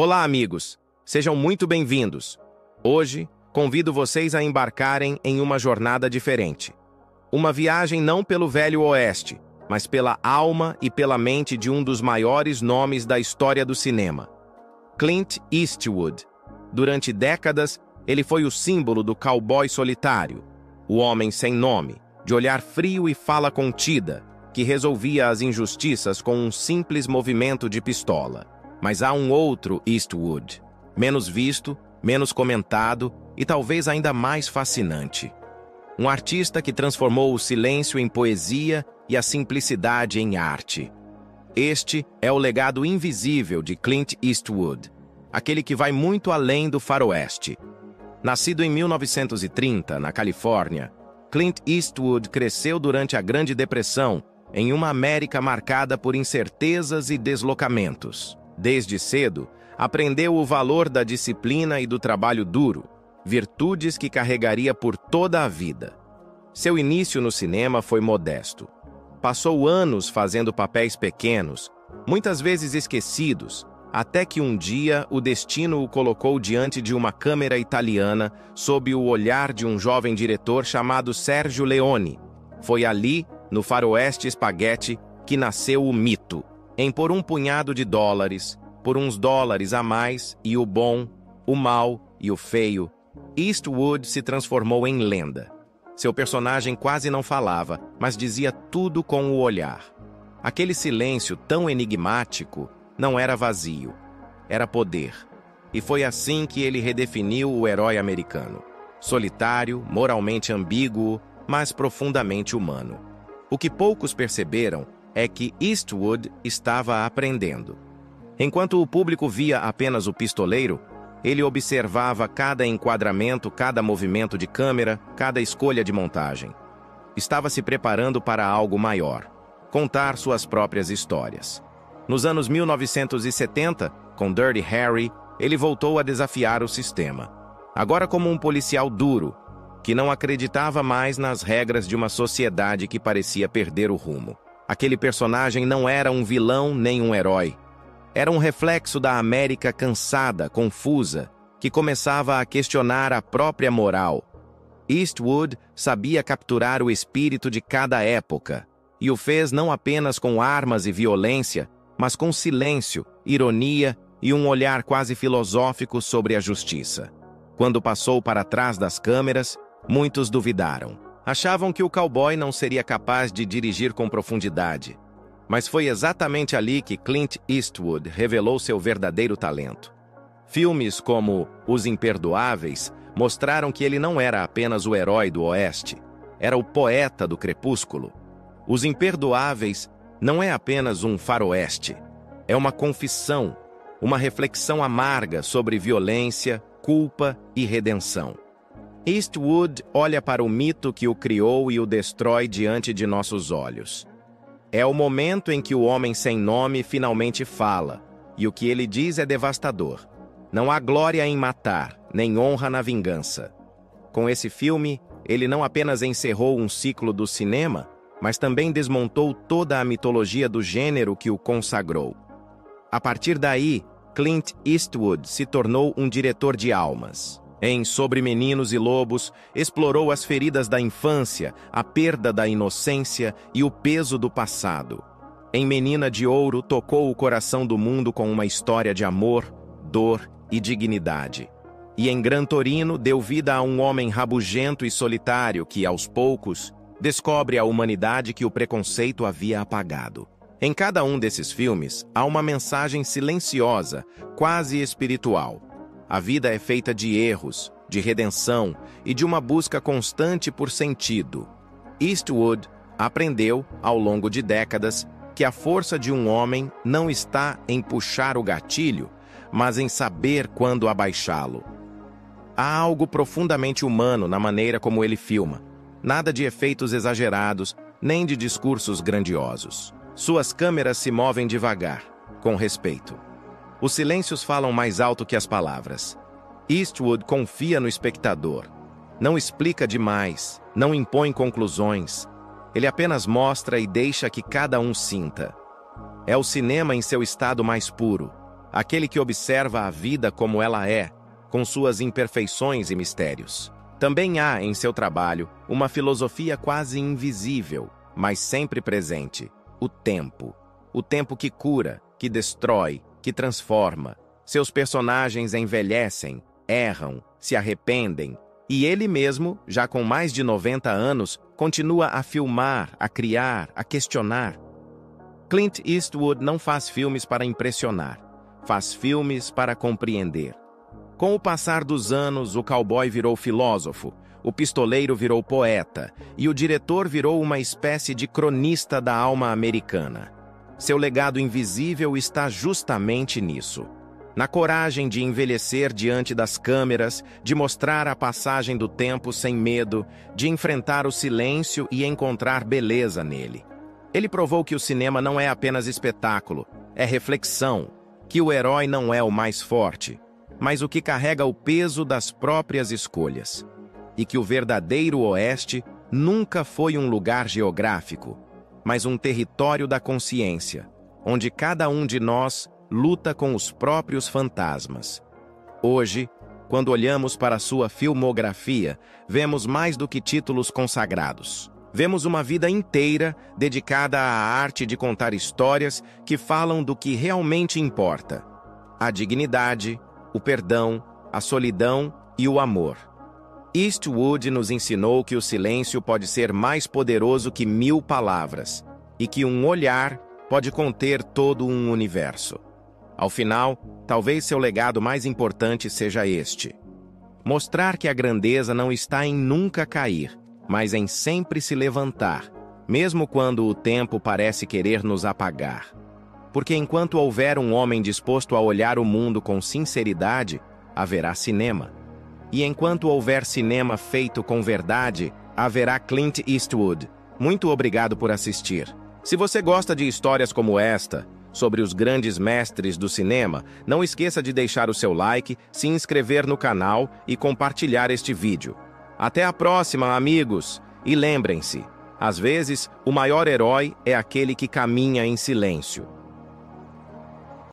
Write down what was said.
Olá, amigos! Sejam muito bem-vindos. Hoje, convido vocês a embarcarem em uma jornada diferente. Uma viagem não pelo Velho Oeste, mas pela alma e pela mente de um dos maiores nomes da história do cinema, Clint Eastwood. Durante décadas, ele foi o símbolo do cowboy solitário, o homem sem nome, de olhar frio e fala contida, que resolvia as injustiças com um simples movimento de pistola. Mas há um outro Eastwood, menos visto, menos comentado e talvez ainda mais fascinante. Um artista que transformou o silêncio em poesia e a simplicidade em arte. Este é o legado invisível de Clint Eastwood, aquele que vai muito além do faroeste. Nascido em 1930, na Califórnia, Clint Eastwood cresceu durante a Grande Depressão, em uma América marcada por incertezas e deslocamentos. Desde cedo, aprendeu o valor da disciplina e do trabalho duro, virtudes que carregaria por toda a vida. Seu início no cinema foi modesto. Passou anos fazendo papéis pequenos, muitas vezes esquecidos, até que um dia o destino o colocou diante de uma câmera italiana sob o olhar de um jovem diretor chamado Sergio Leone. Foi ali, no faroeste spaghetti, que nasceu o mito. Em Por um Punhado de Dólares, Por uns Dólares a Mais e O Bom, o Mal e o Feio, Eastwood se transformou em lenda. Seu personagem quase não falava, mas dizia tudo com o olhar. Aquele silêncio tão enigmático não era vazio, era poder. E foi assim que ele redefiniu o herói americano. Solitário, moralmente ambíguo, mas profundamente humano. O que poucos perceberam é que Eastwood estava aprendendo. Enquanto o público via apenas o pistoleiro, ele observava cada enquadramento, cada movimento de câmera, cada escolha de montagem. Estava se preparando para algo maior, contar suas próprias histórias. Nos anos 1970, com Dirty Harry, ele voltou a desafiar o sistema. Agora como um policial duro, que não acreditava mais nas regras de uma sociedade que parecia perder o rumo. Aquele personagem não era um vilão nem um herói. Era um reflexo da América cansada, confusa, que começava a questionar a própria moral. Eastwood sabia capturar o espírito de cada época, e o fez não apenas com armas e violência, mas com silêncio, ironia e um olhar quase filosófico sobre a justiça. Quando passou para trás das câmeras, muitos duvidaram. Achavam que o cowboy não seria capaz de dirigir com profundidade. Mas foi exatamente ali que Clint Eastwood revelou seu verdadeiro talento. Filmes como Os Imperdoáveis mostraram que ele não era apenas o herói do Oeste, era o poeta do crepúsculo. Os Imperdoáveis não é apenas um faroeste, é uma confissão, uma reflexão amarga sobre violência, culpa e redenção. Eastwood olha para o mito que o criou e o destrói diante de nossos olhos. É o momento em que o homem sem nome finalmente fala, e o que ele diz é devastador. Não há glória em matar, nem honra na vingança. Com esse filme, ele não apenas encerrou um ciclo do cinema, mas também desmontou toda a mitologia do gênero que o consagrou. A partir daí, Clint Eastwood se tornou um diretor de almas. Em Sobre Meninos e Lobos, explorou as feridas da infância, a perda da inocência e o peso do passado. Em Menina de Ouro, tocou o coração do mundo com uma história de amor, dor e dignidade. E em Gran Torino, deu vida a um homem rabugento e solitário que, aos poucos, descobre a humanidade que o preconceito havia apagado. Em cada um desses filmes, há uma mensagem silenciosa, quase espiritual. A vida é feita de erros, de redenção e de uma busca constante por sentido. Eastwood aprendeu, ao longo de décadas, que a força de um homem não está em puxar o gatilho, mas em saber quando abaixá-lo. Há algo profundamente humano na maneira como ele filma. Nada de efeitos exagerados, nem de discursos grandiosos. Suas câmeras se movem devagar, com respeito. Os silêncios falam mais alto que as palavras. Eastwood confia no espectador. Não explica demais, não impõe conclusões. Ele apenas mostra e deixa que cada um sinta. É o cinema em seu estado mais puro. aquele que observa a vida como ela é, com suas imperfeições e mistérios. Também há, em seu trabalho, uma filosofia quase invisível, mas sempre presente: o tempo. O tempo que cura, que destrói, que transforma. Seus personagens envelhecem, erram, se arrependem, e ele mesmo, já com mais de 90 anos, continua a filmar, a criar, a questionar. Clint Eastwood não faz filmes para impressionar, faz filmes para compreender. Com o passar dos anos, o cowboy virou filósofo, o pistoleiro virou poeta e o diretor virou uma espécie de cronista da alma americana. Seu legado invisível está justamente nisso. Na coragem de envelhecer diante das câmeras, de mostrar a passagem do tempo sem medo, de enfrentar o silêncio e encontrar beleza nele. Ele provou que o cinema não é apenas espetáculo, é reflexão, que o herói não é o mais forte, mas o que carrega o peso das próprias escolhas. E que o verdadeiro Oeste nunca foi um lugar geográfico, mas um território da consciência, onde cada um de nós luta com os próprios fantasmas. Hoje, quando olhamos para sua filmografia, vemos mais do que títulos consagrados. Vemos uma vida inteira dedicada à arte de contar histórias que falam do que realmente importa: a dignidade, o perdão, a solidão e o amor. Eastwood nos ensinou que o silêncio pode ser mais poderoso que 1000 palavras e que um olhar pode conter todo um universo. Ao final, talvez seu legado mais importante seja este: mostrar que a grandeza não está em nunca cair, mas em sempre se levantar, mesmo quando o tempo parece querer nos apagar. Porque enquanto houver um homem disposto a olhar o mundo com sinceridade, haverá cinema. E enquanto houver cinema feito com verdade, haverá Clint Eastwood. Muito obrigado por assistir. Se você gosta de histórias como esta, sobre os grandes mestres do cinema, não esqueça de deixar o seu like, se inscrever no canal e compartilhar este vídeo. Até a próxima, amigos! E lembrem-se, às vezes, o maior herói é aquele que caminha em silêncio.